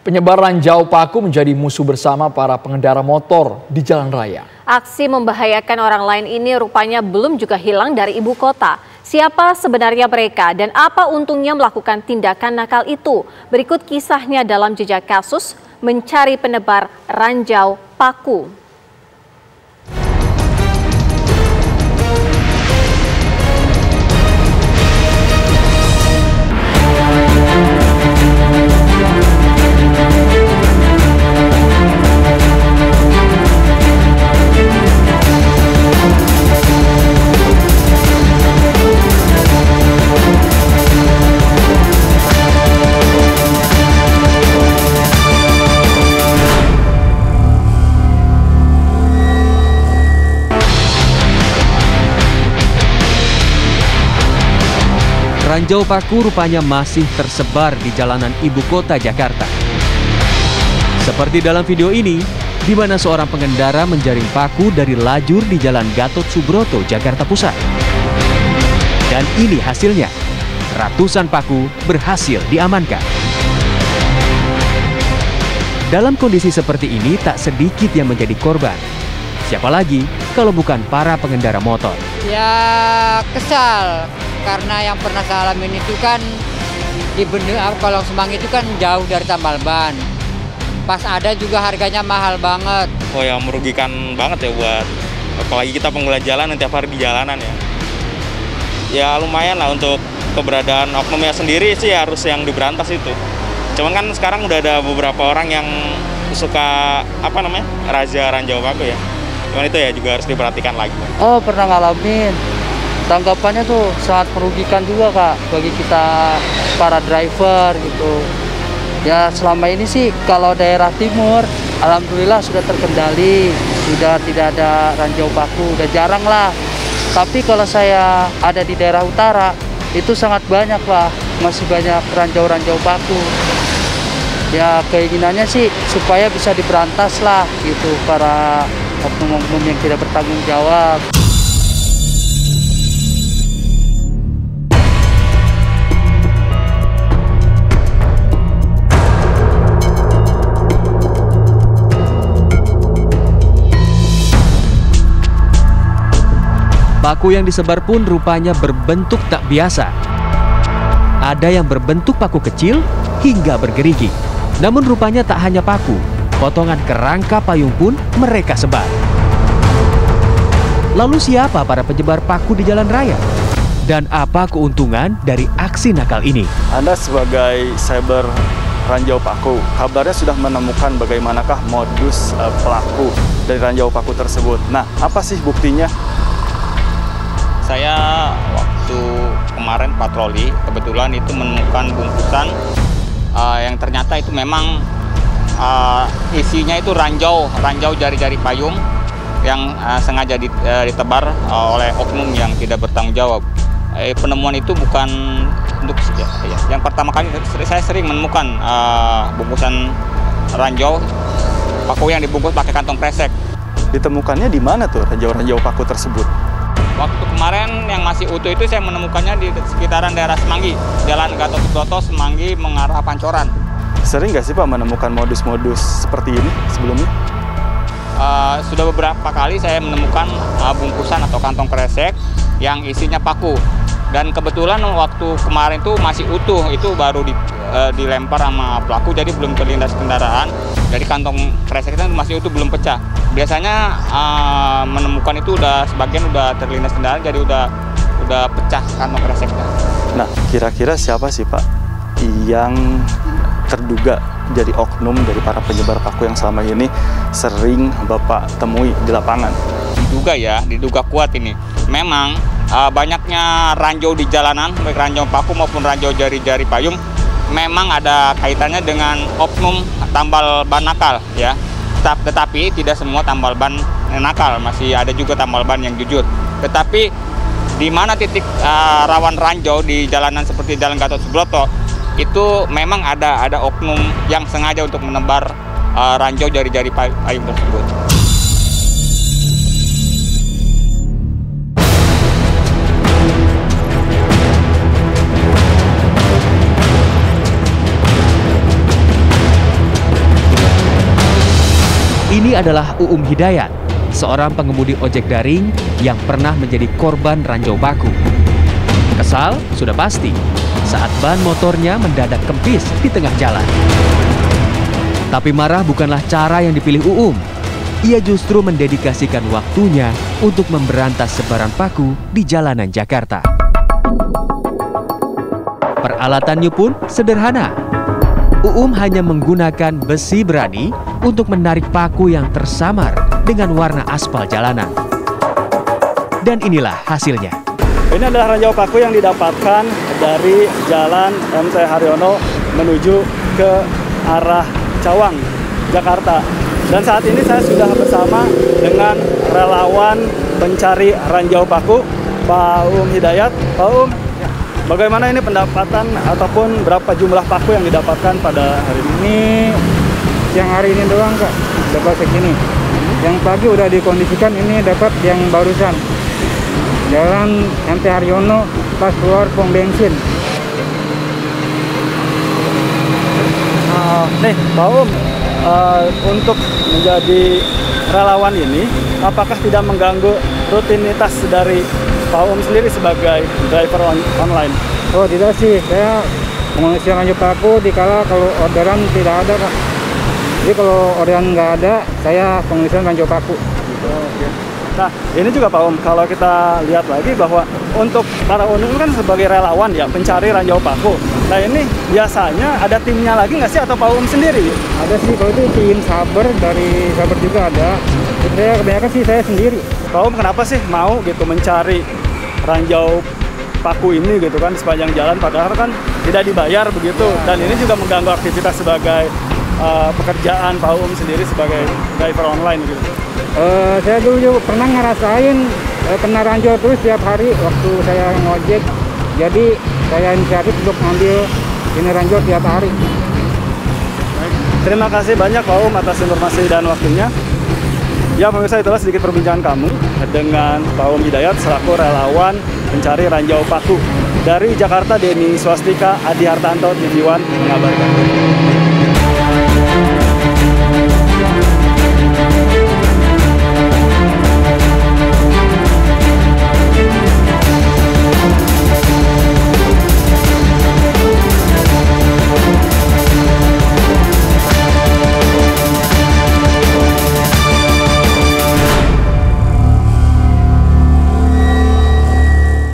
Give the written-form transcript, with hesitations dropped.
Penyebar ranjau paku menjadi musuh bersama para pengendara motor di jalan raya. Aksi membahayakan orang lain ini rupanya belum juga hilang dari ibu kota. Siapa sebenarnya mereka dan apa untungnya melakukan tindakan nakal itu? Berikut kisahnya dalam Jejak Kasus Mencari Penebar Ranjau Paku. Ranjau paku rupanya masih tersebar di jalanan ibu kota Jakarta. Seperti dalam video ini, di mana seorang pengendara menjaring paku dari lajur di Jalan Gatot Subroto, Jakarta Pusat. Dan ini hasilnya, ratusan paku berhasil diamankan. Dalam kondisi seperti ini, tak sedikit yang menjadi korban. Siapa lagi kalau bukan para pengendara motor? Ya kesal. Karena yang pernah saya alamin itu kan di Kolong Semang itu kan jauh dari tambal ban. Pas ada juga harganya mahal banget. Oh ya, merugikan banget ya buat apalagi kita pengguna jalan yang tiap hari di jalanan ya. Ya lumayan lah untuk keberadaan oknumnya sendiri sih harus yang diberantas itu. Cuman kan sekarang udah ada beberapa orang yang suka razia ranjau paku ya. Cuman itu ya juga harus diperhatikan lagi. Oh pernah ngalamin. Tanggapannya tuh sangat merugikan juga Kak bagi kita para driver gitu. Ya selama ini sih kalau daerah timur alhamdulillah sudah terkendali, sudah tidak ada ranjau paku, udah jarang lah. Tapi kalau saya ada di daerah utara itu sangat banyak lah, masih banyak ranjau-ranjau paku. Ya keinginannya sih supaya bisa diberantas lah gitu para oknum-oknum yang tidak bertanggung jawab. Paku yang disebar pun rupanya berbentuk tak biasa. Ada yang berbentuk paku kecil hingga bergerigi. Namun rupanya tak hanya paku, potongan kerangka payung pun mereka sebar. Lalu siapa para penyebar paku di jalan raya? Dan apa keuntungan dari aksi nakal ini? Anda sebagai cyber ranjau paku, kabarnya sudah menemukan bagaimanakah modus pelaku dari ranjau paku tersebut. Nah, apa sih buktinya? Saya waktu kemarin patroli, kebetulan itu menemukan bungkusan yang ternyata itu memang isinya itu ranjau jari-jari payung yang sengaja ditebar oleh oknum yang tidak bertanggung jawab. Penemuan itu bukan untuk yang pertama kali saya sering menemukan bungkusan ranjau paku yang dibungkus pakai kantong kresek. Ditemukannya di mana tuh ranjau-ranjau paku tersebut? Waktu kemarin yang masih utuh itu saya menemukannya di sekitaran daerah Semanggi, Jalan Gatot Subroto, Semanggi mengarah Pancoran. Sering nggak sih Pak menemukan modus-modus seperti ini sebelumnya? Sudah beberapa kali saya menemukan bungkusan atau kantong kresek yang isinya paku. Dan kebetulan waktu kemarin itu masih utuh, itu baru dilempar sama pelaku, jadi belum terlindas kendaraan. Dari kantong kresek itu masih utuh, belum pecah. Biasanya menemukan itu sebagian udah terlindas kendaraan, jadi udah pecah kantong kreseknya. Nah, kira-kira siapa sih Pak yang terduga jadi oknum dari para penyebar paku yang selama ini sering Bapak temui di lapangan? Diduga kuat ini. Memang banyaknya ranjau di jalanan, baik ranjau paku maupun ranjau jari-jari payung, memang ada kaitannya dengan oknum tambal ban nakal ya. Tetapi tidak semua tambal ban nakal, masih ada juga tambal ban yang jujur. Tetapi di mana titik rawan ranjau di jalanan seperti Jalan Gatot Subroto, itu memang ada oknum yang sengaja untuk menebar ranjau jari-jari payung tersebut. Ini adalah Uum Hidayat, seorang pengemudi ojek daring yang pernah menjadi korban ranjau paku. Kesal sudah pasti saat ban motornya mendadak kempis di tengah jalan. Tapi marah bukanlah cara yang dipilih Uum. Ia justru mendedikasikan waktunya untuk memberantas sebaran paku di jalanan Jakarta. Peralatannya pun sederhana. Uum hanya menggunakan besi berani untuk menarik paku yang tersamar dengan warna aspal jalanan. Dan inilah hasilnya. Ini adalah ranjau paku yang didapatkan dari Jalan MT Haryono menuju ke arah Cawang, Jakarta. Dan saat ini saya sudah bersama dengan relawan pencari ranjau paku, Pak Uum Hidayat. Pak Uum, bagaimana ini pendapatan ataupun berapa jumlah paku yang didapatkan pada hari ini? Ini yang hari ini doang Kak, dapat segini. Yang pagi udah dikondisikan, ini dapat yang barusan. Jalan MT Haryono pas keluar pom bensin. Nih Pak Uum, untuk menjadi relawan ini, apakah tidak mengganggu rutinitas dari Pak Uum sendiri sebagai driver online? Oh tidak sih, saya mengisi ranjau paku dikala kalau orderan tidak ada Kak. Jadi kalau orderan nggak ada, saya pengisian ranjau paku. Gitu. Nah, ini juga Pak Uum, kalau kita lihat lagi bahwa untuk para Uum kan sebagai relawan ya, pencari ranjau paku. Nah ini biasanya ada timnya lagi nggak sih atau Pak Uum sendiri? Ada sih, kalau itu tim Saber, dari Saber juga ada. Saya kebanyakan sih saya sendiri. Pak Uum kenapa sih mau gitu mencari ranjau paku ini gitu kan sepanjang jalan, padahal kan tidak dibayar begitu, dan ini juga mengganggu aktivitas sebagai pekerjaan Pak Uum sendiri sebagai driver online gitu. Saya dulu juga pernah ngerasain kena ranjau terus tiap hari waktu saya ngojek. Jadi saya inisiatif untuk ngambil ini ranjau tiap hari. Baik. Terima kasih banyak Pak Uum atas informasi dan waktunya. Ya pemirsa, itulah sedikit perbincangan kami dengan Pak Uum Hidayat selaku relawan pencari ranjau paku. Dari Jakarta, Denny Swastika, Adi Hartanto, TV One mengabarkan.